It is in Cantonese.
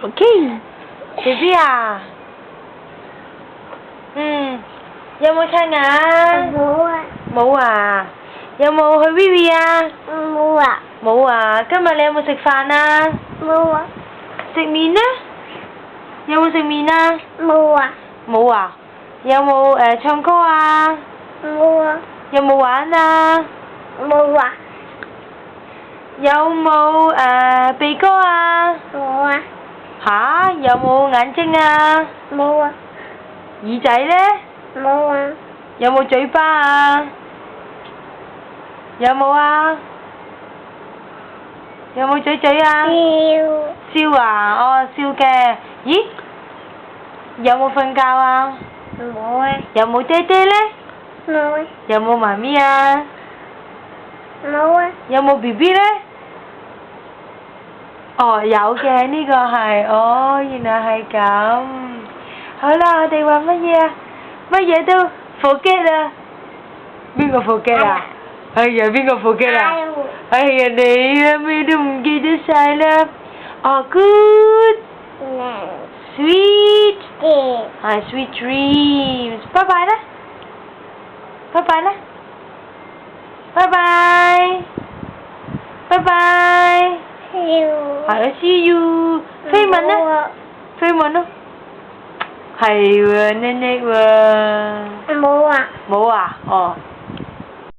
OK。BB 啊，有冇刷牙？冇啊。冇啊。有冇去 BB 啊？冇啊。冇啊。今日你有冇食飯啊？冇啊。食麵呢？有冇食麵啊？冇啊。冇啊。有冇唱歌啊？冇啊。有冇玩啊？冇啊。有冇鼻哥啊？冇啊。吓？有冇眼睛啊？冇啊。耳仔呢？冇啊。有冇嘴巴啊？有冇啊？有冇嘴嘴啊？笑啊！哦，笑嘅。咦？有冇瞓覺啊？冇啊。有冇爹爹呢？冇啊。有冇媽咪啊？冇啊。有冇 BB 呢？哦，有嘅，呢個係，哦，原來係咁。好啦，我哋話乜嘢啊？乜嘢都 forget 啊？邊個 forget 啊？哎呀，邊個 forget 啊？哎呀，你啊，咩都唔記得晒啦。哦 ，good。sweet。係 sweet dreams。拜拜啦。拜拜啦。拜拜。拜拜。係 see you。飛吻呢？飛吻咯。係喎，叻叻喎。冇啊。冇啊？哦。